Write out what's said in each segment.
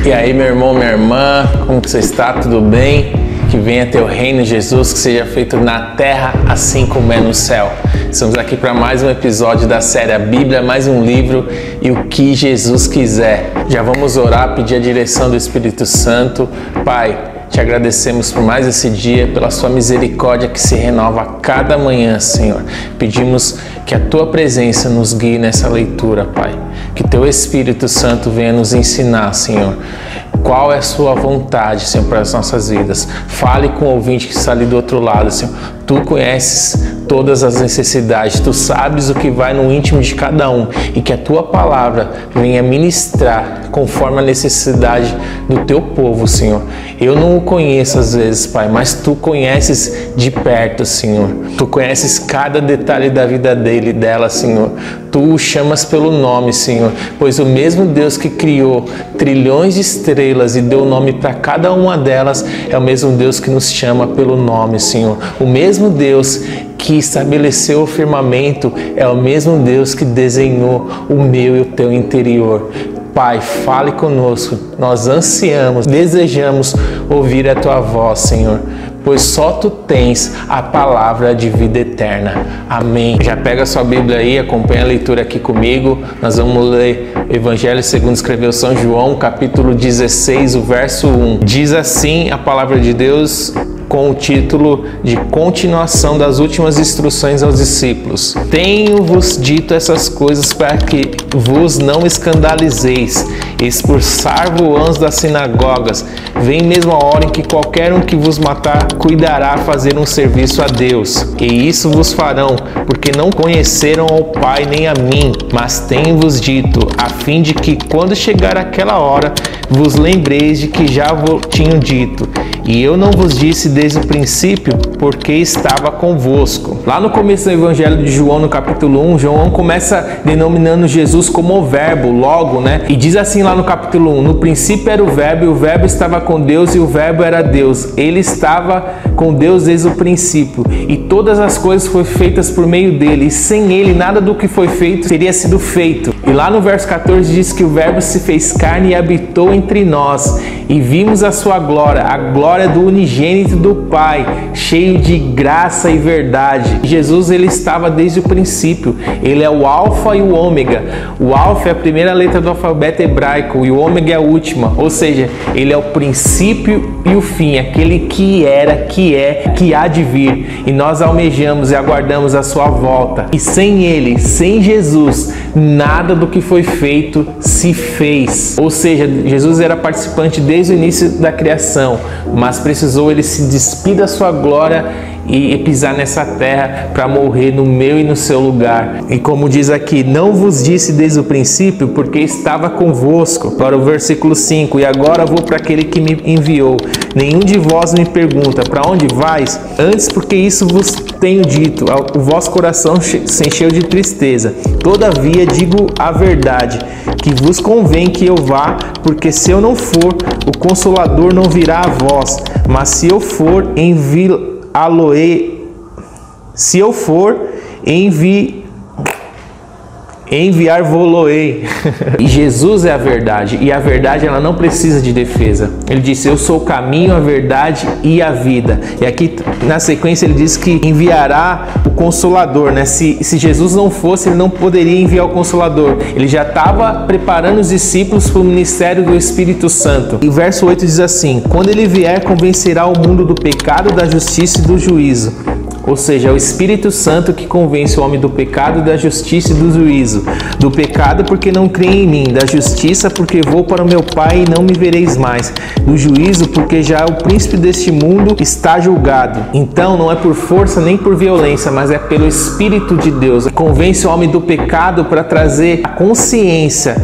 E aí, meu irmão, minha irmã, como que você está? Tudo bem? Que venha teu reino, Jesus, que seja feito na terra assim como é no céu. Estamos aqui para mais um episódio da série A Bíblia, mais um livro e o que Jesus quiser. Já vamos orar, pedir a direção do Espírito Santo. Pai, te agradecemos por mais esse dia, pela sua misericórdia que se renova a cada manhã, Senhor. Pedimos que a tua presença nos guie nessa leitura, Pai. Que teu Espírito Santo venha nos ensinar, Senhor, qual é a sua vontade, Senhor, para as nossas vidas. Fale com o ouvinte que está ali do outro lado, Senhor. Tu conheces todas as necessidades, tu sabes o que vai no íntimo de cada um e que a tua palavra venha ministrar conforme a necessidade do teu povo, Senhor. Eu não o conheço às vezes, Pai, mas tu conheces de perto, Senhor. Tu conheces cada detalhe da vida dele e dela, Senhor. Tu o chamas pelo nome, Senhor, pois o mesmo Deus que criou trilhões de estrelas e deu nome para cada uma delas é o mesmo Deus que nos chama pelo nome, Senhor. O mesmo Deus que estabeleceu o firmamento é o mesmo Deus que desenhou o meu e o teu interior. Pai, fale conosco, nós ansiamos, desejamos ouvir a tua voz, Senhor, pois só tu tens a palavra de vida eterna. Amém. Já pega a sua Bíblia aí, acompanha a leitura aqui comigo. Nós vamos ler o Evangelho segundo escreveu São João, capítulo 16, o verso 1. Diz assim a palavra de Deus, com o título de Continuação das últimas instruções aos discípulos. Tenho-vos dito essas coisas para que vos não escandalizeis. Expulsar-vos das sinagogas. Vem mesmo a hora em que qualquer um que vos matar cuidará a fazer um serviço a Deus. E isso vos farão, porque não conheceram ao Pai nem a mim. Mas tenho-vos dito, a fim de que, quando chegar aquela hora, vos lembreis de que já vos tinham dito. E eu não vos disse desde o princípio, porque estava convosco. Lá no começo do Evangelho de João, no capítulo 1, João começa denominando Jesus como o verbo, logo, né? E diz assim lá no capítulo 1, no princípio era o verbo, e o verbo estava com Deus, e o verbo era Deus. Ele estava com Deus desde o princípio, e todas as coisas foram feitas por meio dele, e sem ele nada do que foi feito teria sido feito. E lá no verso 14 diz que o verbo se fez carne e habitou entre nós, e vimos a sua glória, a glória do unigênito do Pai, cheio de graça e verdade. Jesus, ele estava desde o princípio. Ele é o alfa e o ômega. O alfa é a primeira letra do alfabeto hebraico e o ômega é a última, ou seja, ele é o princípio e o fim, aquele que era, que é, que há de vir. E nós almejamos e aguardamos a sua volta. E sem ele, sem Jesus, nada do que foi feito se fez. Ou seja, Jesus era participante desde o início da criação, mas precisou ele se despir da sua glória e pisar nessa terra para morrer no meu e no seu lugar. E como diz aqui, não vos disse desde o princípio, porque estava convosco. Para o versículo 5, e agora vou para aquele que me enviou. Nenhum de vós me pergunta, para onde vais? Antes, porque isso vos tenho dito, o vosso coração se encheu de tristeza. Todavia digo a verdade, que vos convém que eu vá, porque se eu não for, o Consolador não virá a vós, mas se eu for, enviar-vos-ei. E Jesus é a verdade, e a verdade ela não precisa de defesa. Ele disse, eu sou o caminho, a verdade e a vida. E aqui na sequência ele diz que enviará o Consolador, né? Se Jesus não fosse, ele não poderia enviar o Consolador. Ele já estava preparando os discípulos para o ministério do Espírito Santo. E o verso 8 diz assim, quando ele vier, convencerá o mundo do pecado, da justiça e do juízo. Ou seja, é o Espírito Santo que convence o homem do pecado, da justiça e do juízo. Do pecado porque não crê em mim, da justiça porque vou para o meu Pai e não me vereis mais. Do juízo porque já o príncipe deste mundo está julgado. Então não é por força nem por violência, mas é pelo Espírito de Deus. Convence o homem do pecado para trazer a consciência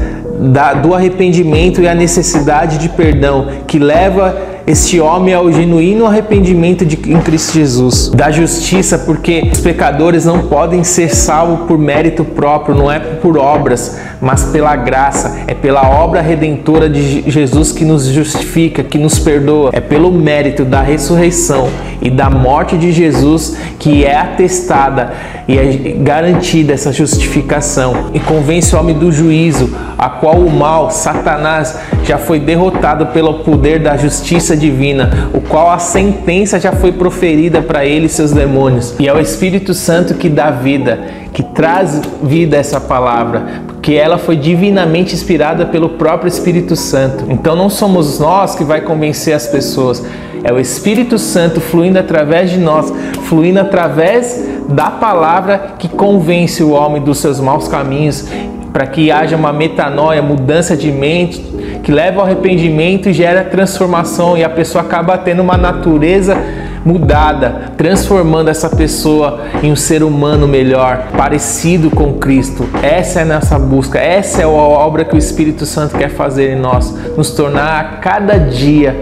do arrependimento e a necessidade de perdão, que leva este homem ao genuíno arrependimento em Cristo Jesus, da justiça, porque os pecadores não podem ser salvos por mérito próprio, não é por obras, mas pela graça. É pela obra redentora de Jesus que nos justifica, que nos perdoa. É pelo mérito da ressurreição e da morte de Jesus que é atestada e é garantida essa justificação. E convence o homem do juízo, a qual o mal, Satanás, já foi derrotado pelo poder da justiça divina, o qual a sentença já foi proferida para ele e seus demônios. E é o Espírito Santo que dá vida, que traz vida a essa palavra, porque ela foi divinamente inspirada pelo próprio Espírito Santo. Então não somos nós que vai convencer as pessoas, é o Espírito Santo fluindo através de nós, fluindo através da palavra que convence o homem dos seus maus caminhos, para que haja uma metanoia, mudança de mente, que leva ao arrependimento e gera transformação, e a pessoa acaba tendo uma natureza mudada, transformando essa pessoa em um ser humano melhor, parecido com Cristo. Essa é a nossa busca, essa é a obra que o Espírito Santo quer fazer em nós, nos tornar a cada dia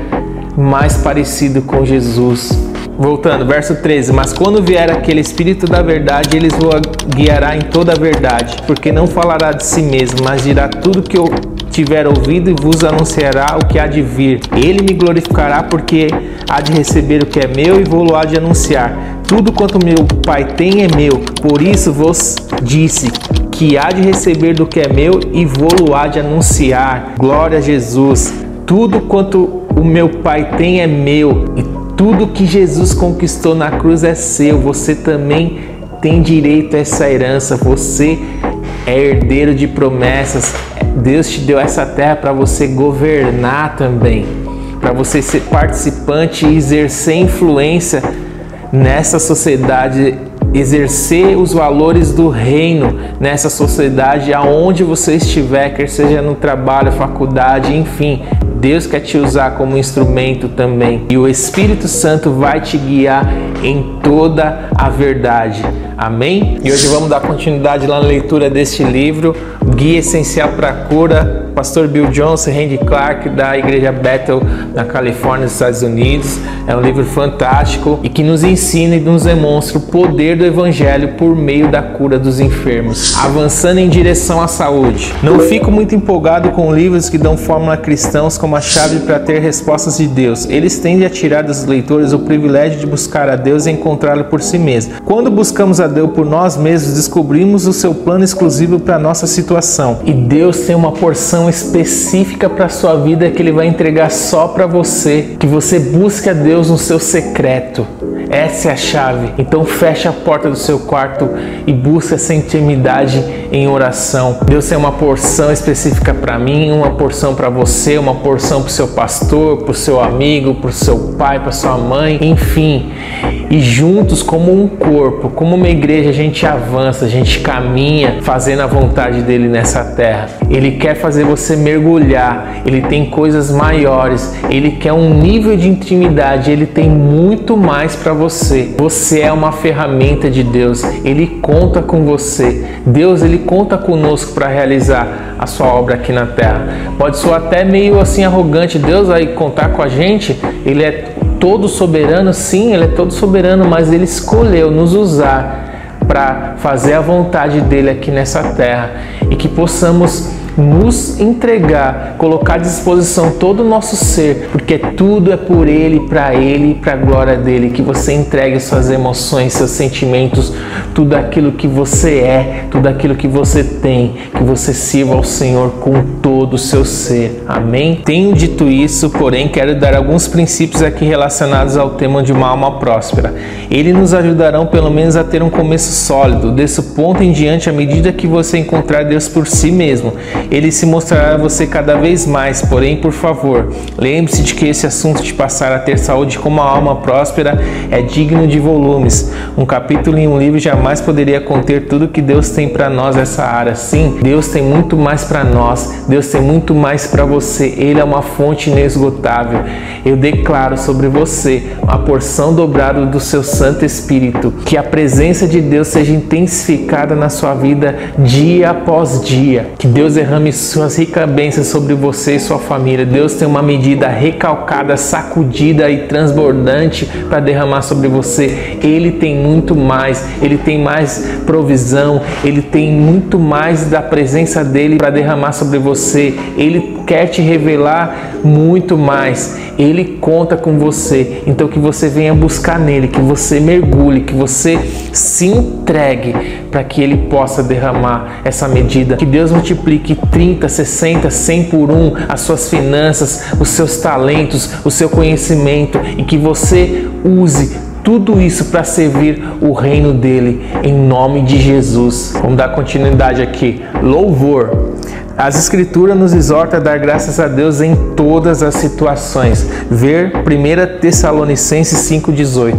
mais parecido com Jesus. Voltando, verso 13. Mas quando vier aquele Espírito da verdade, ele vos guiará em toda a verdade, porque não falará de si mesmo, mas dirá tudo que eu tiver ouvido e vos anunciará o que há de vir. Ele me glorificará, porque há de receber o que é meu e vou-lo há de anunciar. Tudo quanto meu Pai tem é meu, por isso vos disse que há de receber do que é meu e vou-lo há de anunciar. Glória a Jesus. Tudo quanto o meu Pai tem é meu, e tudo que Jesus conquistou na cruz é seu. Você também tem direito a essa herança. Você é herdeiro de promessas. Deus te deu essa terra para você governar também, para você ser participante e exercer influência nessa sociedade, exercer os valores do reino nessa sociedade aonde você estiver, quer seja no trabalho, faculdade, enfim. Deus quer te usar como instrumento também. E o Espírito Santo vai te guiar em toda a verdade. Amém? E hoje vamos dar continuidade lá na leitura deste livro, Guia Essencial para a Cura, Pastor Bill Johnson, Randy Clark, da Igreja Bethel, na Califórnia, nos Estados Unidos. É um livro fantástico e que nos ensina e nos demonstra o poder do Evangelho por meio da cura dos enfermos, avançando em direção à saúde. Não fico muito empolgado com livros que dão fórmula a cristãos como a chave para ter respostas de Deus. Eles tendem a tirar dos leitores o privilégio de buscar a Deus e encontrá-lo por si mesmo. Quando buscamos a Deus por nós mesmos, descobrimos o seu plano exclusivo para a nossa situação. E Deus tem uma porção específica para a sua vida que Ele vai entregar só para você. Que você busque a Deus no seu secreto. Essa é a chave. Então fecha a porta do seu quarto e busca essa intimidade em oração. Deus tem uma porção específica para mim, uma porção para você, uma porção para o seu pastor, para o seu amigo, para o seu pai, para sua mãe, enfim. E juntos, como um corpo, como uma igreja, a gente avança, a gente caminha fazendo a vontade dele nessa terra. Ele quer fazer você mergulhar, ele tem coisas maiores, ele quer um nível de intimidade, ele tem muito mais para você. Você é uma ferramenta de Deus, ele conta com você. Deus, ele conta conosco para realizar a sua obra aqui na terra. Pode soar até meio assim arrogante, Deus vai contar com a gente, ele é todo soberano, sim, ele é todo soberano, mas ele escolheu nos usar para fazer a vontade dele aqui nessa terra e que possamos nos entregar, colocar à disposição todo o nosso ser, porque tudo é por Ele, para Ele e para a glória dEle. Que você entregue suas emoções, seus sentimentos, tudo aquilo que você é, tudo aquilo que você tem, que você sirva ao Senhor com todo o seu ser. Amém? Tenho dito isso, porém quero dar alguns princípios aqui relacionados ao tema de uma alma próspera. Eles nos ajudarão pelo menos a ter um começo sólido. Desse ponto em diante, à medida que você encontrar Deus por si mesmo, Ele se mostrará a você cada vez mais. Porém, por favor, lembre-se de que esse assunto de passar a ter saúde como uma alma próspera é digno de volumes. Um capítulo em um livro jamais poderia conter tudo que Deus tem para nós nessa área. Sim, Deus tem muito mais para nós. Deus tem muito mais para você. Ele é uma fonte inesgotável. Eu declaro sobre você uma porção dobrada do seu Santo Espírito. Que a presença de Deus seja intensificada na sua vida dia após dia. Que Deus derrame derrame suas ricas bênçãos sobre você e sua família. Deus tem uma medida recalcada, sacudida e transbordante para derramar sobre você. Ele tem muito mais, Ele tem mais provisão, Ele tem muito mais da presença dEle para derramar sobre você. Ele quer te revelar muito mais. Ele conta com você. Então que você venha buscar nele, que você mergulhe, que você se entregue para que Ele possa derramar essa medida. Que Deus multiplique 30, 60, 100 por 1 as suas finanças, os seus talentos, o seu conhecimento, e que você use tudo isso para servir o reino dele, em nome de Jesus. Vamos dar continuidade aqui. Louvor. As Escrituras nos exortam a dar graças a Deus em todas as situações. Ver 1 Tessalonicenses 5,18.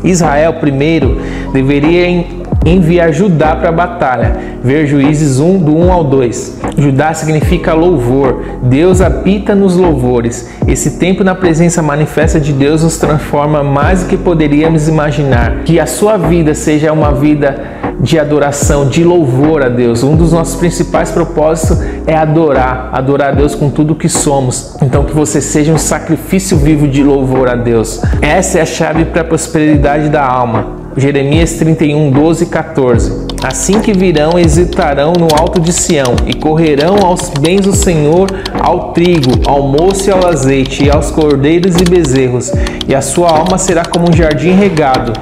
Israel primeiro deveria enviar Judá para a batalha. Ver Juízes 1, do 1 ao 2. Judá significa louvor. Deus habita nos louvores. Esse tempo na presença manifesta de Deus nos transforma mais do que poderíamos imaginar. Que a sua vida seja uma vida de adoração, de louvor a Deus. Um dos nossos principais propósitos é adorar a Deus com tudo que somos. Então que você seja um sacrifício vivo de louvor a Deus. Essa é a chave para a prosperidade da alma. Jeremias 31, 12 e 14. Assim que virão, exultarão no alto de Sião, e correrão aos bens do Senhor, ao trigo, ao moço e ao azeite, e aos cordeiros e bezerros, e a sua alma será como um jardim regado,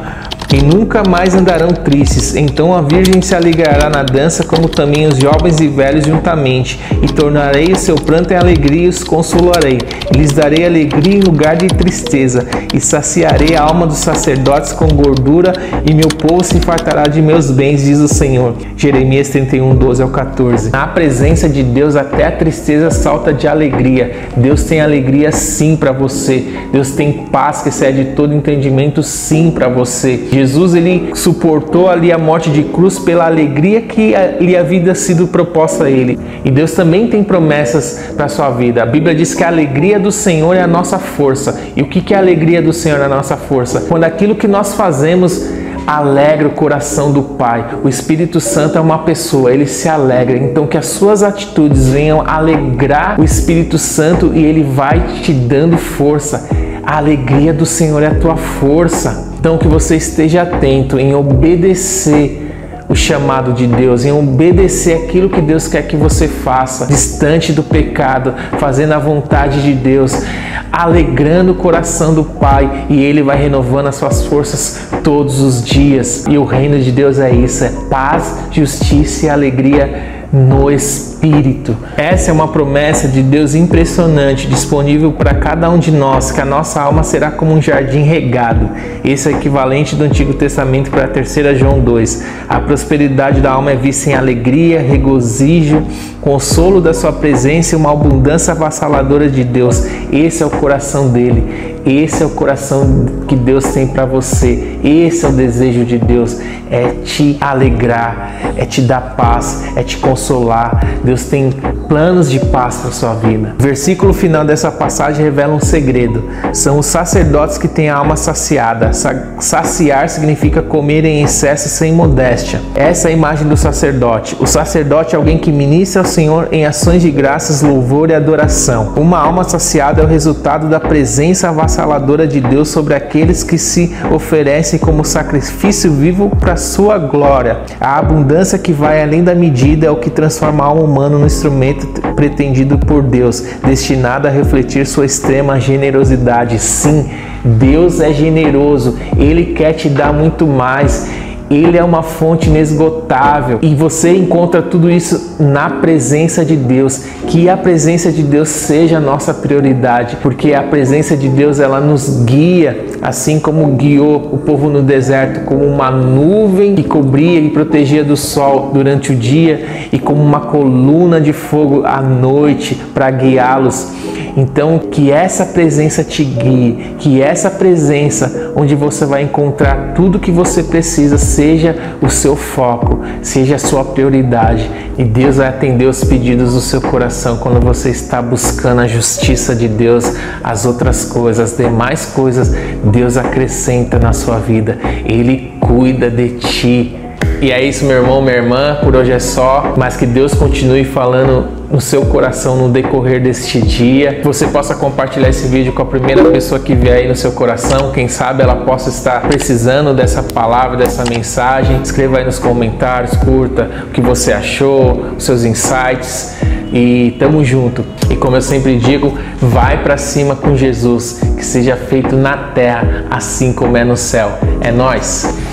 e nunca mais andarão tristes. Então a virgem se alegrará na dança, como também os jovens e velhos juntamente, e tornarei o seu pranto em alegria e os consolarei, e lhes darei alegria em lugar de tristeza, e saciarei a alma dos sacerdotes com gordura, e meu povo se fartará de meus bens, diz o Senhor. Jeremias 31, 12 ao 14. Na presença de Deus até a tristeza salta de alegria. Deus tem alegria sim para você. Deus tem paz que excede todo entendimento sim para você. Jesus, ele suportou ali a morte de cruz pela alegria que lhe havia sido proposta a ele. E Deus também tem promessas para a sua vida. A Bíblia diz que a alegria do Senhor é a nossa força. E o que é a alegria do Senhor na nossa força? Quando aquilo que nós fazemos alegra o coração do Pai. O Espírito Santo é uma pessoa, ele se alegra. Então que as suas atitudes venham alegrar o Espírito Santo e ele vai te dando força. A alegria do Senhor é a tua força. Então que você esteja atento em obedecer o chamado de Deus, em obedecer aquilo que Deus quer que você faça, distante do pecado, fazendo a vontade de Deus, alegrando o coração do Pai, e Ele vai renovando as suas forças todos os dias. E o reino de Deus é isso, é paz, justiça e alegria no Espírito. Essa é uma promessa de Deus impressionante, disponível para cada um de nós, que a nossa alma será como um jardim regado. Esse é o equivalente do Antigo Testamento para a 3 João 2. A prosperidade da alma é vista em alegria, regozijo, consolo da sua presença e uma abundância avassaladora de Deus. Esse é o coração dele. Esse é o coração que Deus tem para você. Esse é o desejo de Deus, é te alegrar, é te dar paz, é te consolar. Deus tem planos de paz para a sua vida. O versículo final dessa passagem revela um segredo. São os sacerdotes que têm a alma saciada. Saciar significa comer em excesso sem modéstia. Essa é a imagem do sacerdote. O sacerdote é alguém que ministra ao Senhor em ações de graças, louvor e adoração. Uma alma saciada é o resultado da presença avassaladora de Deus sobre aqueles que se oferecem como sacrifício vivo para sua glória. A abundância que vai além da medida é o que transforma a alma humana no instrumento pretendido por Deus, destinado a refletir sua extrema generosidade. Sim, Deus é generoso, Ele quer te dar muito mais. Ele é uma fonte inesgotável e você encontra tudo isso na presença de Deus. Que a presença de Deus seja a nossa prioridade, porque a presença de Deus, ela nos guia, assim como guiou o povo no deserto, como uma nuvem que cobria e protegia do sol durante o dia e como uma coluna de fogo à noite para guiá-los. Então, que essa presença te guie, que essa presença onde você vai encontrar tudo que você precisa seja o seu foco, seja a sua prioridade. E Deus vai atender os pedidos do seu coração quando você está buscando a justiça de Deus. As outras coisas, as demais coisas, Deus acrescenta na sua vida. Ele cuida de ti. E é isso, meu irmão, minha irmã. Por hoje é só, mas que Deus continue falando no seu coração no decorrer deste dia. Que você possa compartilhar esse vídeo com a primeira pessoa que vier aí no seu coração. Quem sabe ela possa estar precisando dessa palavra, dessa mensagem. Escreva aí nos comentários, curta o que você achou, os seus insights. E tamo junto. E como eu sempre digo, vai para cima com Jesus, que seja feito na terra assim como é no céu. É nóis!